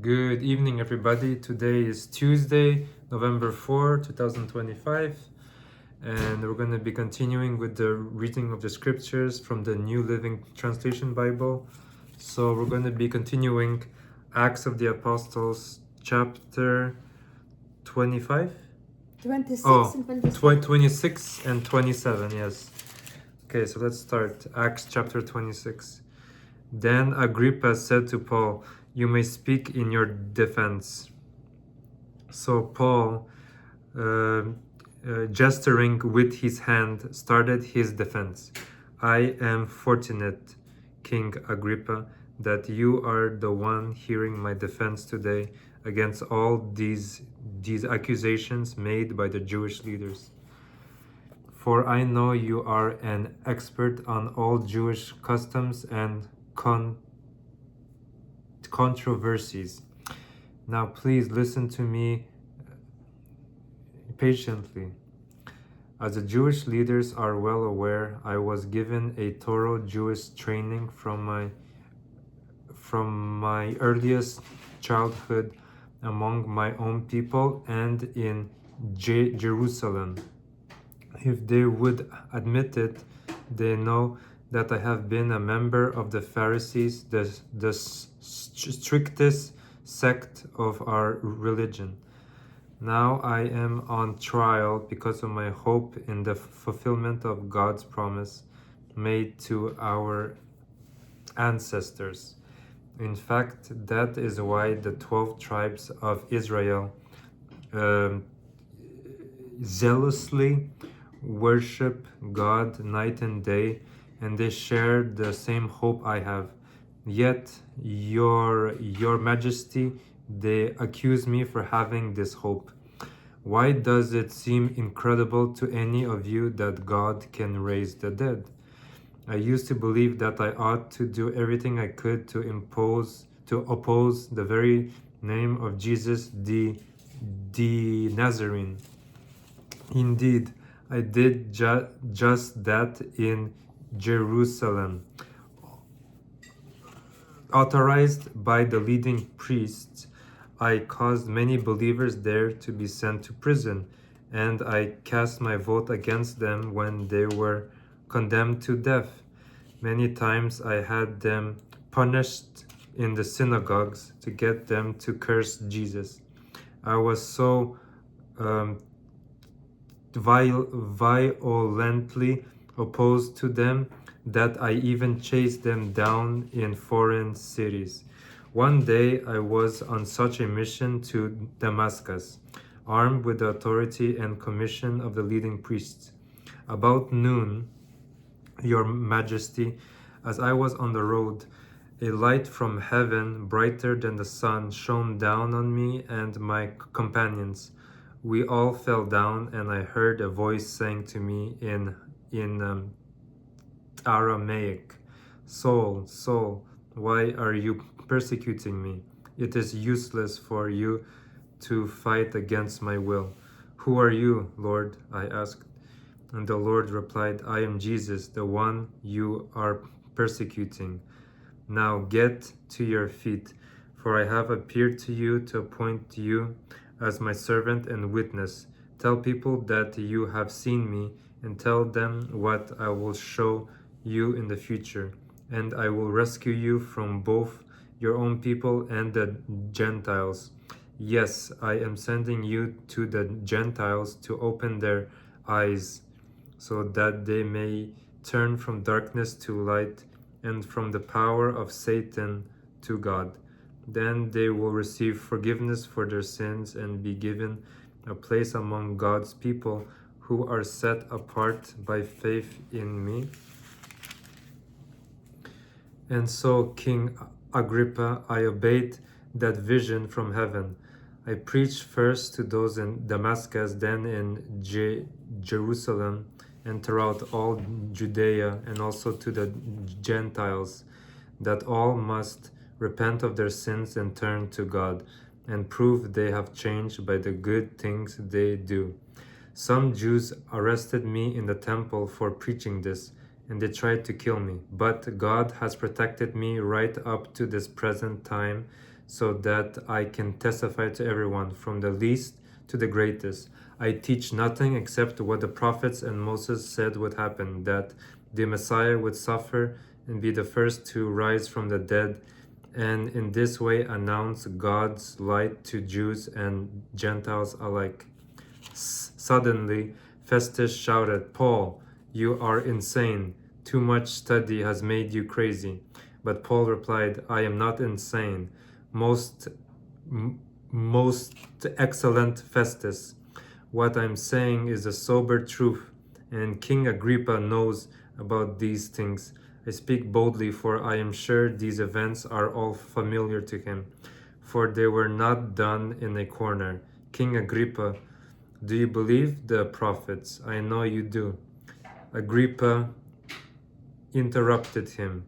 Good evening, everybody. Today is Tuesday, November 4, 2025, and we're going to be continuing with the reading of the scriptures from the New Living Translation Bible. So we're going to be continuing Acts of the Apostles, chapter 25? 26 Oh, and 27. 26 and 27, yes. Okay, so let's start. Acts chapter 26. Then Agrippa said to Paul, "You may speak in your defense." So Paul, gesturing with his hand, started his defense. "I am fortunate, King Agrippa, that you are the one hearing my defense today against all these accusations made by the Jewish leaders. For I know you are an expert on all Jewish customs and controversies. Now please listen to me patiently. As the Jewish leaders are well aware, I was given a thorough Jewish training from my earliest childhood among my own people and in Jerusalem. If they would admit it, they know that I have been a member of the Pharisees, the strictest sect of our religion. Now I am on trial because of my hope in the fulfillment of God's promise made to our ancestors. In fact, that is why the 12 tribes of Israel zealously worship God night and day, and they share the same hope I have. Yet, your Majesty, they accuse me for having this hope. Why does it seem incredible to any of you that God can raise the dead? I used to believe that I ought to do everything I could to oppose the very name of Jesus the Nazarene. Indeed, I did just that in Jerusalem. Authorized by the leading priests, I caused many believers there to be sent to prison, and I cast my vote against them when they were condemned to death. Many times I had them punished in the synagogues to get them to curse Jesus. I was so violently opposed to them that I even chased them down in foreign cities. One day I was on such a mission to Damascus, armed with the authority and commission of the leading priests. About noon, Your Majesty, as I was on the road, a light from heaven, brighter than the sun, shone down on me and my companions. We all fell down, and I heard a voice saying to me in Aramaic, "Saul, Saul, why are you persecuting me? It is useless for you to fight against my will." "Who are you, Lord?" I asked. And the Lord replied, "I am Jesus, the one you are persecuting. Now get to your feet, for I have appeared to you to appoint you as my servant and witness. Tell people that you have seen me, and tell them what I will show you in the future, and I will rescue you from both your own people and the Gentiles. Yes, I am sending you to the Gentiles to open their eyes, so that they may turn from darkness to light and from the power of Satan to God. Then they will receive forgiveness for their sins and be given a place among God's people who are set apart by faith in me." And so, King Agrippa, I obeyed that vision from heaven. I preached first to those in Damascus, then in Jerusalem, and throughout all Judea, and also to the Gentiles, that all must repent of their sins and turn to God, and prove they have changed by the good things they do. Some Jews arrested me in the temple for preaching this, and they tried to kill me. But God has protected me right up to this present time, so that I can testify to everyone, from the least to the greatest. I teach nothing except what the prophets and Moses said would happen, that the Messiah would suffer and be the first to rise from the dead, and in this way announce God's light to Jews and Gentiles alike. Suddenly, Festus shouted, "Paul, you are insane. Too much study has made you crazy." But Paul replied, "I am not insane, most excellent Festus. What I'm saying is a sober truth, and King Agrippa knows about these things. I speak boldly, for I am sure these events are all familiar to him, for they were not done in a corner. King Agrippa, do you believe the prophets? I know you do." Agrippa interrupted him.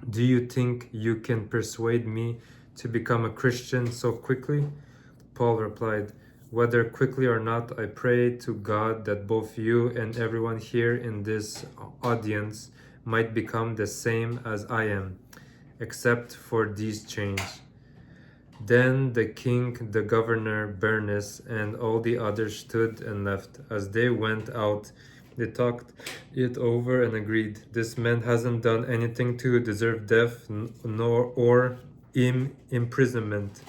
"Do you think you can persuade me to become a Christian so quickly?" Paul replied, "Whether quickly or not, I pray to God that both you and everyone here in this audience might become the same as I am, except for these chains." Then the king, the governor, Bernice, and all the others stood and left. As they went out, they talked it over and agreed, "This man hasn't done anything to deserve death nor or imprisonment."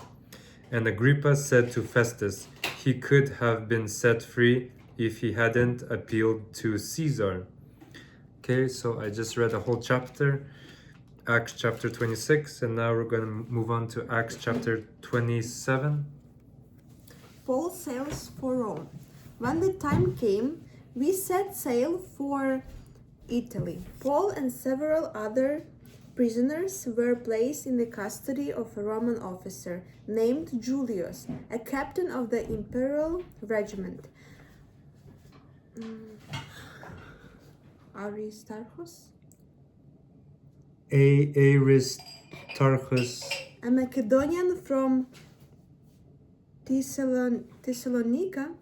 And Agrippa said to Festus, "He could have been set free if he hadn't appealed to Caesar." Okay, so I just read a whole chapter, Acts chapter 26, and now we're going to move on to Acts chapter 27. Paul sails for Rome. When the time came, we set sail for Italy. Paul and several other prisoners were placed in the custody of a Roman officer named Julius, a captain of the imperial regiment. Aristarchus, Aristarchus, a Macedonian from Thessalonica,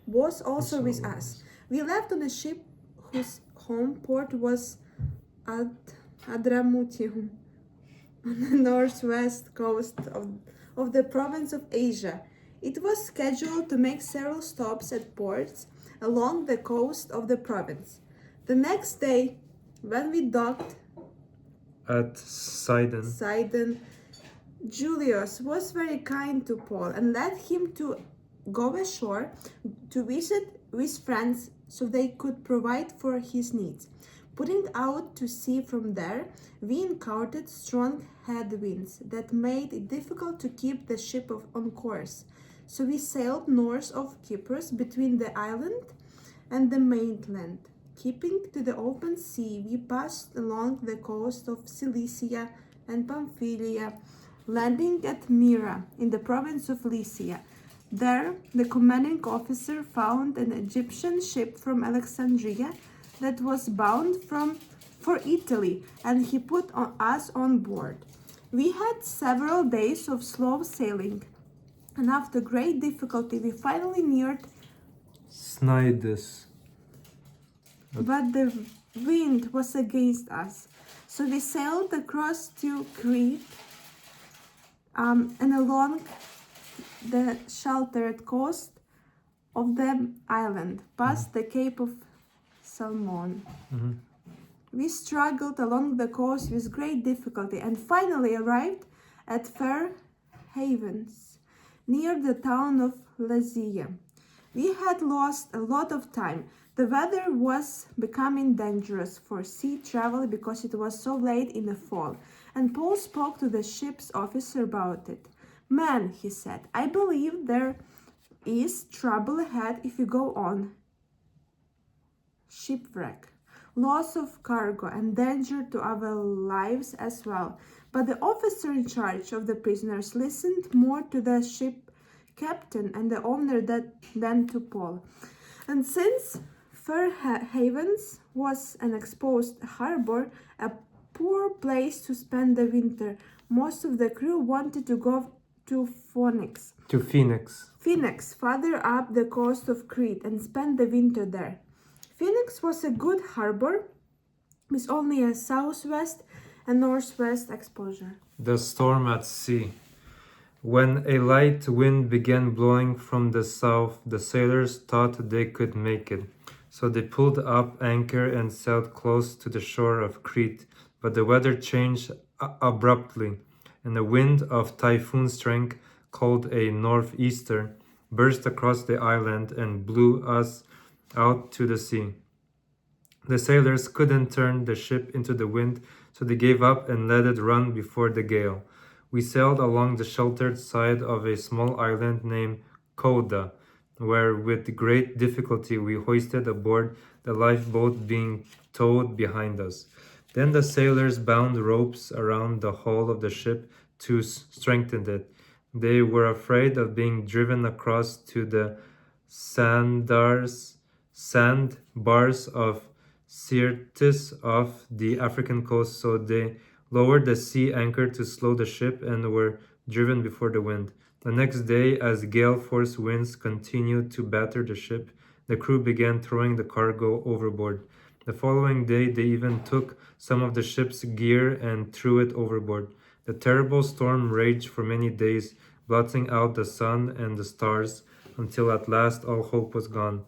was also with us. We left on a ship whose home port was Adramutium, on the northwest coast of the province of Asia. It was scheduled to make several stops at ports along the coast of the province. The next day, when we docked at Sidon, Julius was very kind to Paul and led him to go ashore to visit with friends so they could provide for his needs. Putting out to sea from there, we encountered strong headwinds that made it difficult to keep the ship on course. So we sailed north of Cyprus between the island and the mainland. Keeping to the open sea, we passed along the coast of Cilicia and Pamphylia, landing at Myra in the province of Lycia. There, the commanding officer found an Egyptian ship from Alexandria that was bound for Italy, and he put us on board. We had several days of slow sailing, and after great difficulty, we finally neared Cnidus. But the wind was against us, so we sailed across to Crete and along the sheltered coast of the island, past the Cape of Salmon. We struggled along the coast with great difficulty and finally arrived at Fair Havens, near the town of Lasea. We had lost a lot of time. The weather was becoming dangerous for sea travel because it was so late in the fall, and Paul spoke to the ship's officer about it. "Man," he said, "I believe there is trouble ahead if we go on. Shipwreck, loss of cargo, and danger to our lives as well." But the officer in charge of the prisoners listened more to the ship captain and the owner than to Paul. And since Fair Havens was an exposed harbor, a poor place to spend the winter, most of the crew wanted to go to Phoenix, farther up the coast of Crete, and spend the winter there. Phoenix was a good harbor with only a southwest and northwest exposure. The storm at sea. When a light wind began blowing from the south, the sailors thought they could make it. So they pulled up anchor and sailed close to the shore of Crete. But the weather changed abruptly, and a wind of typhoon strength, called a northeaster, burst across the island and blew us out to the sea. The sailors couldn't turn the ship into the wind, so they gave up and let it run before the gale. We sailed along the sheltered side of a small island named Kouda, where with great difficulty we hoisted aboard the lifeboat being towed behind us. Then the sailors bound ropes around the hull of the ship to strengthen it. They were afraid of being driven across to the sandbars of Syrtis off the African coast, so they lowered the sea anchor to slow the ship and were driven before the wind. The next day, as gale force winds continued to batter the ship, the crew began throwing the cargo overboard. The following day, they even took some of the ship's gear and threw it overboard. The terrible storm raged for many days, blotting out the sun and the stars, until at last all hope was gone.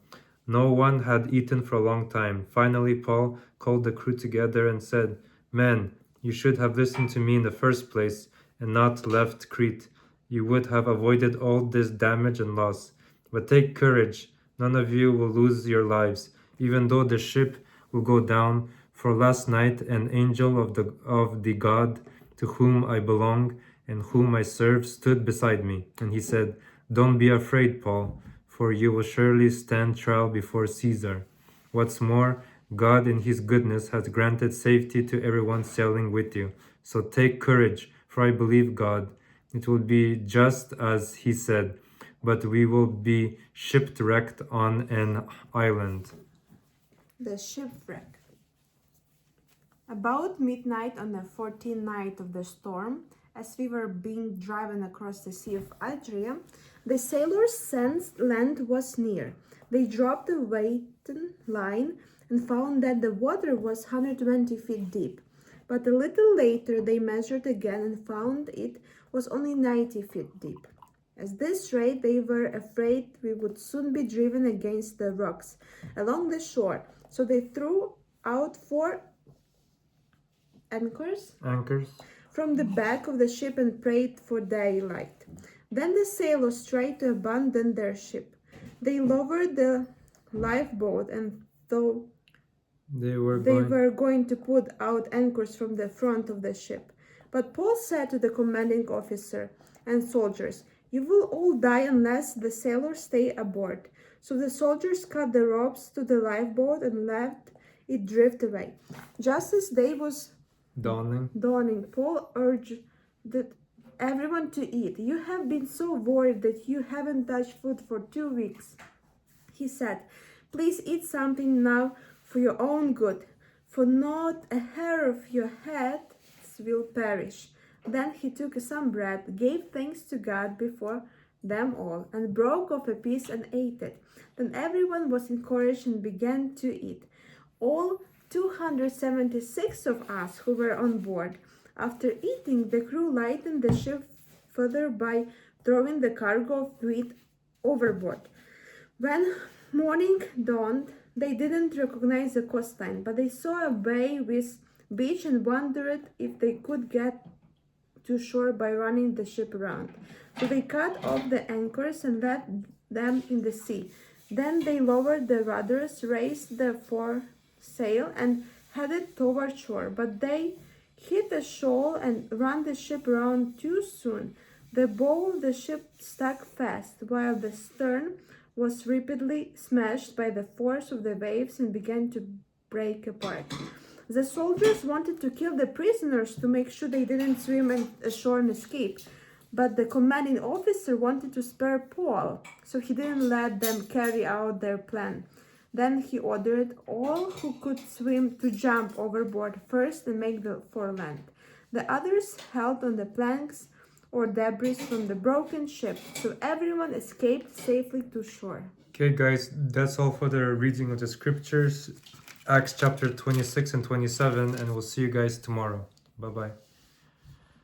No one had eaten for a long time. Finally, Paul called the crew together and said, "Men, you should have listened to me in the first place and not left Crete. You would have avoided all this damage and loss. But take courage. None of you will lose your lives, even though the ship will go down. For last night an angel of the God to whom I belong and whom I serve stood beside me, and he said, 'Don't be afraid, Paul, for you will surely stand trial before Caesar. What's more, God in his goodness has granted safety to everyone sailing with you. So take courage, for I believe God. It will be just as he said, but we will be shipwrecked on an island.'" The shipwreck. About midnight on the 14th night of the storm, as we were being driven across the Sea of Adria, the sailors sensed land was near. They dropped the waiting line and found that the water was 120 feet deep. But a little later they measured again and found it was only 90 feet deep. At this rate, they were afraid we would soon be driven against the rocks along the shore, so they threw out 4 anchors from the back of the ship and prayed for daylight. Then the sailors tried to abandon their ship. They lowered the lifeboat and though They they were going to put out anchors from the front of the ship. But Paul said to the commanding officer and soldiers, "You will all die unless the sailors stay aboard." So the soldiers cut the ropes to the lifeboat and let it drift away. Just as day was dawning, Paul urged that everyone to eat. "You have been so worried that you haven't touched food for 2 weeks," he said. "Please eat something now for your own good, for not a hair of your heads will perish." Then he took some bread, gave thanks to God before them all, and broke off a piece and ate it. Then everyone was encouraged and began to eat. All 276 of us who were on board. After eating, the crew lightened the ship further by throwing the cargo of wheat overboard. When morning dawned, they didn't recognize the coastline, but they saw a bay with beach and wondered if they could get to shore by running the ship around. So they cut off the anchors and let them in the sea. Then they lowered the rudders, raised the foresail, and headed toward shore. But they hit a shoal and ran the ship around too soon. The bow of the ship stuck fast, while the stern was repeatedly smashed by the force of the waves and began to break apart. The soldiers wanted to kill the prisoners to make sure they didn't swim ashore and escape, but the commanding officer wanted to spare Paul, so he didn't let them carry out their plan. Then he ordered all who could swim to jump overboard first and make for land. The others held on the planks or debris from the broken ship, so everyone escaped safely to shore. Okay, guys, that's all for the reading of the scriptures, Acts chapter 26 and 27, and we'll see you guys tomorrow. Bye-bye.